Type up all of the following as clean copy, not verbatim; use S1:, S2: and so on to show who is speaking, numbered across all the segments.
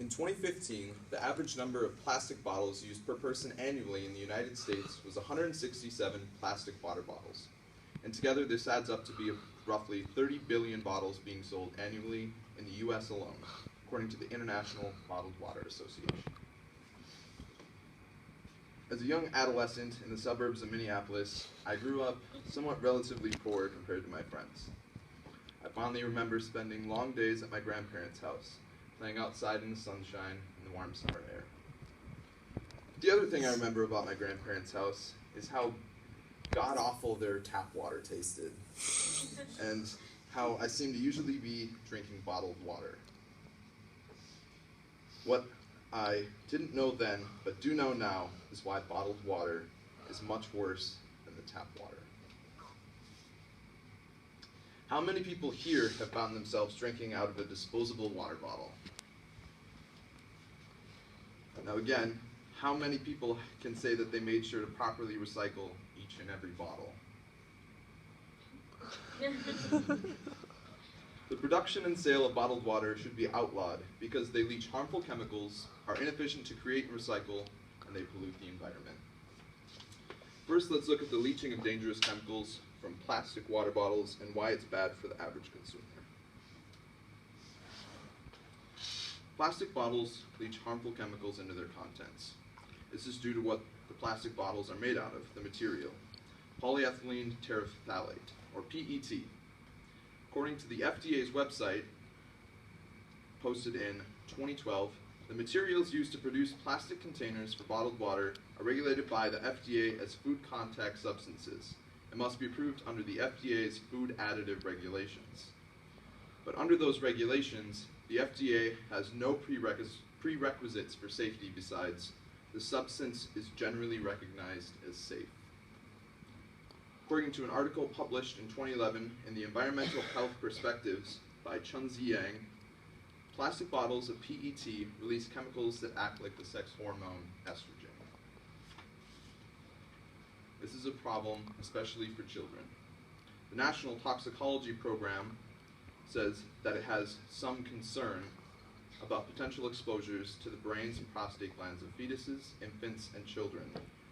S1: In 2015, the average number of plastic bottles used per person annually in the United States was 167 plastic water bottles. And together this adds up to be roughly 30 billion bottles being sold annually in the US alone, according to the International Bottled Water Association. As a young adolescent in the suburbs of Minneapolis, I grew up somewhat relatively poor compared to my friends. I fondly remember spending long days at my grandparents' house, playing outside in the sunshine and the warm summer air. The other thing I remember about my grandparents' house is how god-awful their tap water tasted, and how I seemed to usually be drinking bottled water. What I didn't know then, but do know now, is why bottled water is much worse than the tap water. How many people here have found themselves drinking out of a disposable water bottle? Now again, how many people can say that they made sure to properly recycle each and every bottle? The production and sale of bottled water should be outlawed because they leach harmful chemicals, are inefficient to create and recycle, and they pollute the environment. First, let's look at the leaching of dangerous chemicals from plastic water bottles and why it's bad for the average consumer. Plastic bottles leach harmful chemicals into their contents. This is due to what the plastic bottles are made out of, the material, polyethylene terephthalate, or PET. According to the FDA's website, posted in 2012, the materials used to produce plastic containers for bottled water are regulated by the FDA as food contact substances and must be approved under the FDA's food additive regulations. But under those regulations, the FDA has no prerequisites for safety besides the substance is generally recognized as safe. According to an article published in 2011 in the Environmental Health Perspectives by Chunzi Yang, plastic bottles of PET release chemicals that act like the sex hormone estrogen. This is a problem, especially for children. The National Toxicology Program says that it has some concern about potential exposures to the brains and prostate glands of fetuses, infants, and children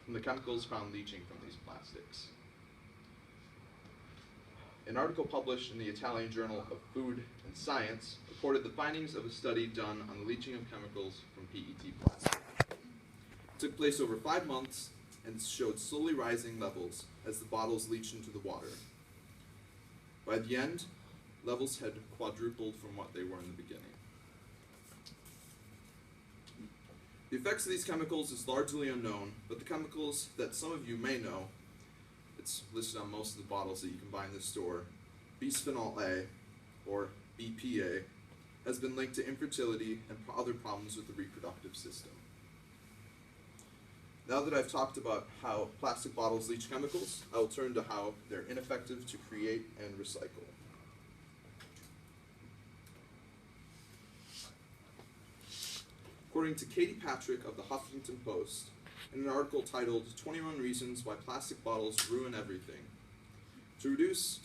S1: from the chemicals found leaching from these plastics. An article published in the Italian Journal of Food and Science reported the findings of a study done on the leaching of chemicals from PET plastic. It took place over 5 months and showed slowly rising levels as the bottles leached into the water. By the end, levels had quadrupled from what they were in the beginning. The effects of these chemicals is largely unknown, but the chemicals that some of you may know, it's listed on most of the bottles that you can buy in this store, bisphenol A, or BPA, has been linked to infertility and other problems with the reproductive system. Now that I've talked about how plastic bottles leach chemicals, I will turn to how they're ineffective to create and recycle. According to Katie Patrick of the Huffington Post, in an article titled 21 Reasons Why Plastic Bottles Ruin Everything, to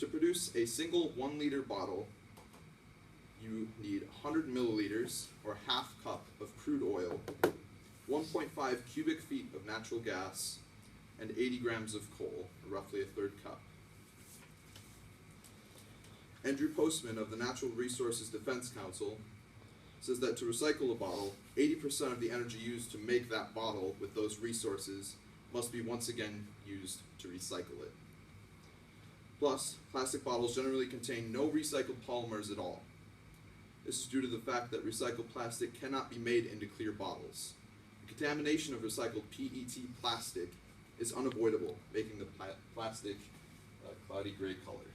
S1: produce a single 1 liter bottle, you need 100 milliliters, or half cup of crude oil, 1.5 cubic feet of natural gas, and 80 grams of coal, or roughly a third cup. Andrew Postman of the Natural Resources Defense Council says that to recycle a bottle, 80% of the energy used to make that bottle with those resources must be once again used to recycle it. Plus, plastic bottles generally contain no recycled polymers at all. This is due to the fact that recycled plastic cannot be made into clear bottles. The contamination of recycled PET plastic is unavoidable, making the plastic a cloudy gray color.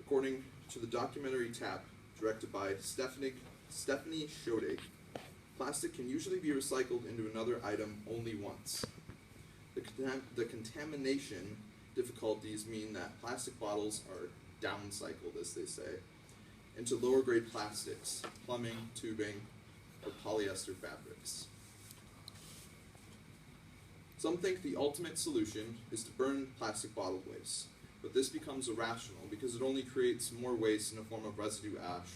S1: According to the documentary Tap, directed by Stephanie Schodig, plastic can usually be recycled into another item only once. The contamination difficulties mean that plastic bottles are downcycled, as they say, into lower grade plastics, plumbing, tubing, or polyester fabrics. Some think the ultimate solution is to burn plastic bottle waste, but this becomes irrational because it only creates more waste in the form of residue ash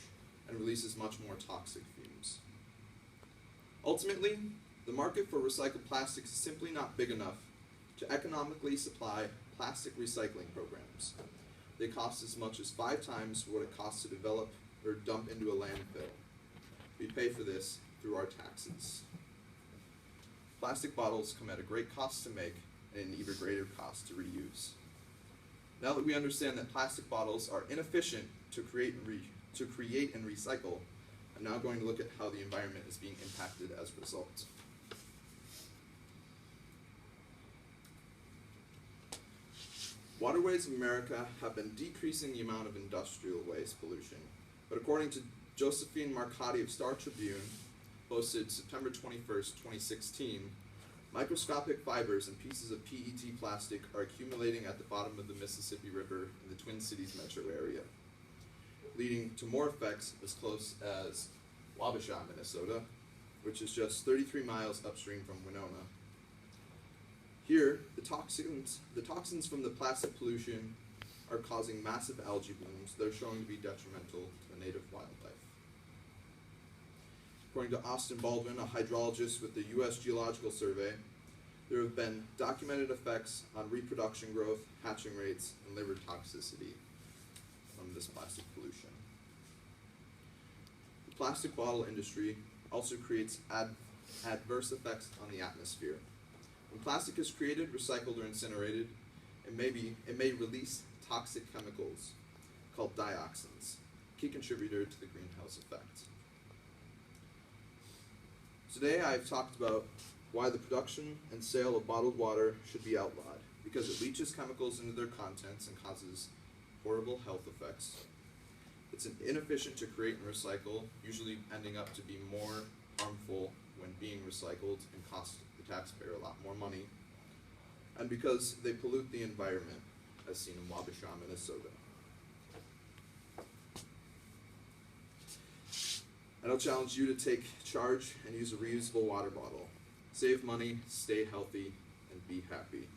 S1: and releases much more toxic fumes. Ultimately, the market for recycled plastics is simply not big enough to economically supply plastic recycling programs. They cost as much as 5 times what it costs to develop or dump into a landfill. We pay for this through our taxes. Plastic bottles come at a great cost to make and an even greater cost to reuse. Now that we understand that plastic bottles are inefficient to create and recycle, I'm now going to look at how the environment is being impacted as a result. Waterways of America have been decreasing the amount of industrial waste pollution, but according to Josephine Marcotti of Star Tribune, posted September 21st, 2016, microscopic fibers and pieces of PET plastic are accumulating at the bottom of the Mississippi River in the Twin Cities metro area, leading to more effects as close as Wabasha, Minnesota, which is just 33 miles upstream from Winona. Here, the toxins from the plastic pollution are causing massive algae blooms that are showing to be detrimental to the native wildlife. According to Austin Baldwin, a hydrologist with the U.S. Geological Survey, there have been documented effects on reproduction growth, hatching rates, and liver toxicity from this plastic pollution. The plastic bottle industry also creates adverse effects on the atmosphere. When plastic is created, recycled, or incinerated, it may release toxic chemicals called dioxins, a key contributor to the greenhouse effect. Today I've talked about why the production and sale of bottled water should be outlawed, because it leaches chemicals into their contents and causes horrible health effects. It's inefficient to create and recycle, usually ending up to be more harmful when being recycled and cost the taxpayer a lot more money, and because they pollute the environment, as seen in Wabasha, Minnesota. And I'll challenge you to take charge and use a reusable water bottle. Save money, stay healthy, and be happy.